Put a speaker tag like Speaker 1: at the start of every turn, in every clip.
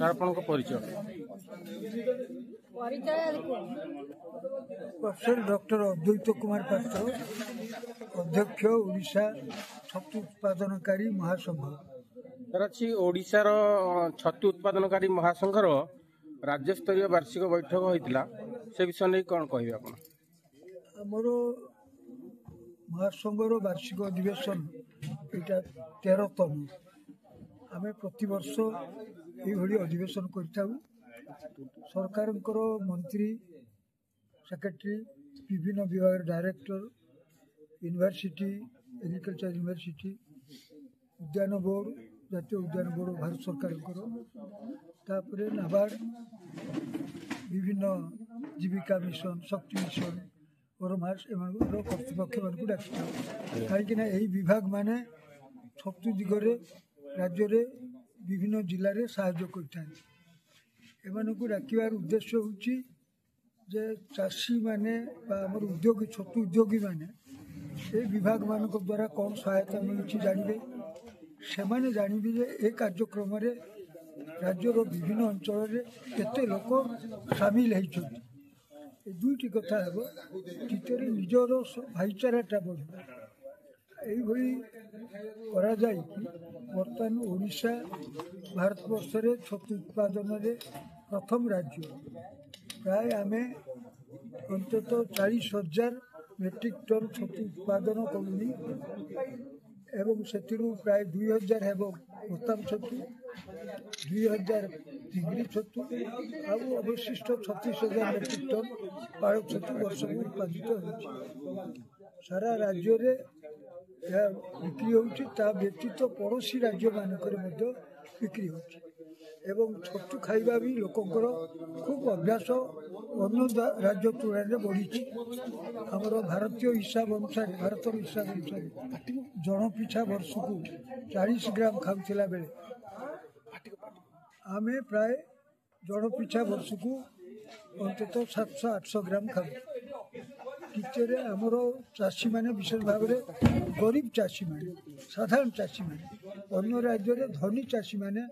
Speaker 1: ଆପଣଙ୍କ ପରିଚୟ?
Speaker 2: Professor doctor अद्वैत कुमार पात्र, अध्यक्ष ओडिशा छतु उत्पादनकारी महासंघ।
Speaker 1: सर अच्छी ओडिशार छतु उत्पादनकारी महासंघर राज्यस्तरीय वार्षिक बैठक होता से विषय नहीं कौन कहे आप?
Speaker 2: आमर महासंघर वार्षिक अधिवेशन यहाँ 13तम। आम प्रतिवर्ष ये अधिवेशन कर सरकार मंत्री सेक्रेटरी विभिन्न विभाग डायरेक्टर यूनिवर्सिटी एग्रीकल्चर यूनिवर्सिटी उद्यान बोर्ड जातीय उद्यान बोर्ड भारत सरकार नाबार्ड विभिन्न जीविका मिशन शक्ति मिशन ओरमास एम कर्तृपक्ष मान डाक कहीं विभाग माने छतु दिगरे राज्य रे विभिन्न जिले में साहाय्य करता डाकिबार उद्देश्य होची जे चाषी माने उद्योगी छतु उद्योगी माने ए विभाग मान द्वारा कौन सहायता मिलूँ जानवे से जानवे जे ए कार्यक्रम राज्यर विभिन्न अंचल केते लोक सामिल होती दुईटी कथा हे द्वितीय निजर भाईचाराटा बढ़ा यही बर्तमान ओडिशा भारत वर्ष छतु उत्पादन प्रथम राज्य प्राय आम अंतत 40,000 मेट्रिक टन छतु उत्पादन करूनी एवं से प्राय 2,000 है बोताम छतु 2,000 डिग्री छतु अवशिष्ट 36,000 मेट्रिक टन पालक छतु वर्ष में उत्पादित हो सारा राज्य रे बिक्री होता व्यतीत पड़ोशी राज्य मानक बिक्री हो छतु खाइबा भी लोकंर खूब अभ्यास अन्य राज्य तुलन में बढ़ी आमर भारतीय हिसाब अनुसार भारत हिसाब अनुसार जन पिछा वर्ष को 40 ग्राम खाऊला बेले आम प्राय जन पिछा वर्ष को अंतत 700-800 ग्राम खाऊ। द्वितीय आमर चाषी मैंने विशेष भाव में गरीब चाषी मैंने साधारण चाषी मैंने अन्य राज्य में धनी चाषी मैंने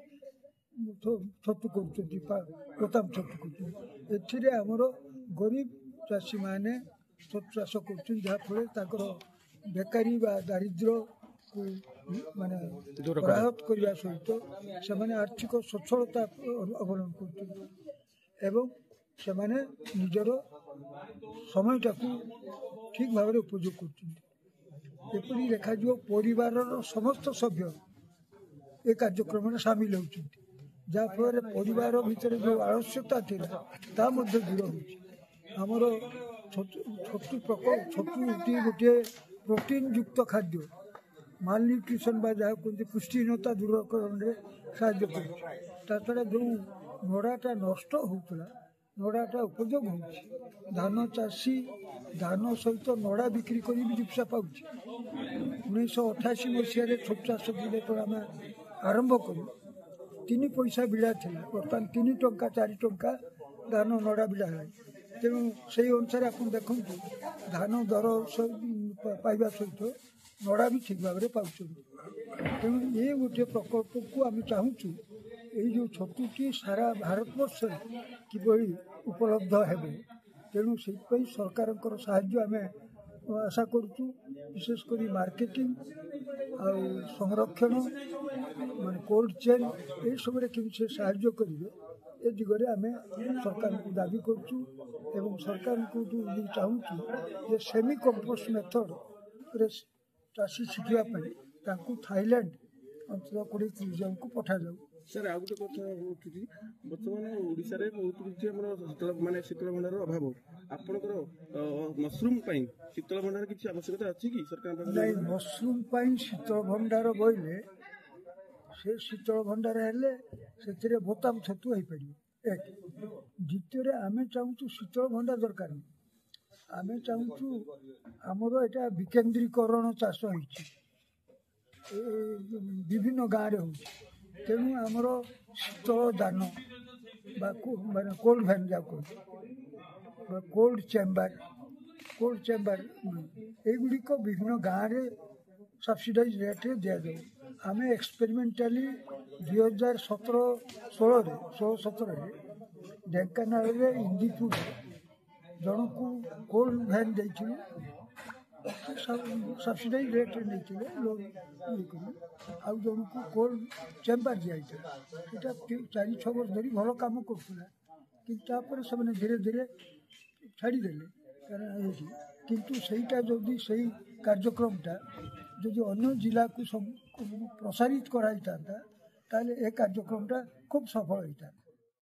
Speaker 2: छतु करताम छतु कर आमर गरीब चाषी मैंने छतु चाष कर बेकारी दारिद्र्य को माने प्रहत करने सहित से आर्थिक सच्छलता अवलंबन कर निजर समयटा को ठीक भाव में उपयोग करपरी देखा परिवार समस्त सभ्य ए कार्यक्रम में सामिल होती जहाँफल परिवार भितर जो आलस्यता थी दूर होमर छतु छतु गोटे प्रोटीन युक्त खाद्य माल न्यूट्रिशन जहाँ कहते पुष्टिहीनता दूरकरण में साहय कर जो नड़ाटा नष्ट होता नड़ाटा उपयोग हो धान चाषी धान सहित नड़ा बिक्री कर जीविका पाँच 1988 मसीह छतु चाष आम आरंभ कर 3 पैसा बिड़ा थी बर्तमान 3 टंका 4 टंका धान नड़ा बिड़ा है तेणु से अनुसार आप देखु धान दर पाइबा सहित नड़ा भी ठीक भाव में पाँच तेणु ये गोटे प्रकल्प को आम चाहूँ यही जो छतुटी सारा भारत वर्ष किभली उपलब्ध हेबे तेणु से सरकार साहाय्य आम आशा करुचु विशेषकर मार्केटिंग आ संरक्षण माने कोल्ड चेन ये सब किसी साहाय्य करेंगे ए दिगरे आम सरकार को दाबी करुचु एवं सरकार को चाहूँ जे सेमी कंपोस्ट मेथड चाषी शिखापी थाईलैंड अंतत 20-30 जन को पठा जाऊ।
Speaker 1: सर आ गोटे कथा उठुची बर्तमान ओडिशा रे बहुत किछि हमर माने शीतल भंडार अभाव आपनकर मशरूम पई शीतल भंडार किछि आवश्यकता अछि कि सरकार
Speaker 2: नहीं मशरूम पई शीतल भंडार बोइले से शीतल भंडार हेले सेथिरे बोताम छतु होई पड़ी एक द्वितीय आमे चाहूँ शीतल भंडार दरकार आमे चाहूँ आमर एटा विकेंद्रीकरण चाष होइछि विभिन्न गाँव में हो तेणु आमर शीतल दान माने कोल्ड भैन जा कोल्ड चेम्बर युड़िक विभिन्न गाँव में सब्सिडाइज रेट दि जाए ଆମେ ଏକ୍ସପେରିମେଣ୍ଟାଲି 2017-16ରେ ଢେଙ୍କାନାଳରେ ଇନ୍ଦିପୁରରେ ଜଣକୁ କୋଲ୍ଡ ଭ୍ୟାନ୍ ଦେଇଥିଲୁ, ସବସିଡାଇଜ ରେଟ୍ରେ ନେଇଥିଲେ ଲୋନ୍ ଇଏ କରି, ଆଉ ଜଣକୁ କୋଲ୍ଡ ଚେମ୍ବାର ଦିଆଯାଇଥିଲା। ସେଇଟା 4-6 ବର୍ଷ ଧରି ଭଲ କାମ କରୁଥିଲା, କିନ୍ତୁ ତାପରେ ସେମାନେ ଧୀରେ ଧୀରେ ଛାଡ଼ିଦେଲେ କାରଣ ଏଇଠି। କିନ୍ତୁ ସେଇଟା ଯଦି ସେଇ କାର୍ଯ୍ୟକ୍ରମଟା ଯଦି ଅନ୍ୟ ଜିଲ୍ଲାକୁ ପ୍ରସାରିତ କରାଯାଇଥାନ୍ତା ତାହେଲେ ଏ କାର୍ଯ୍ୟକ୍ରମଟା ଖୁବ୍ ସଫଳ ହୋଇଥାନ୍ତା।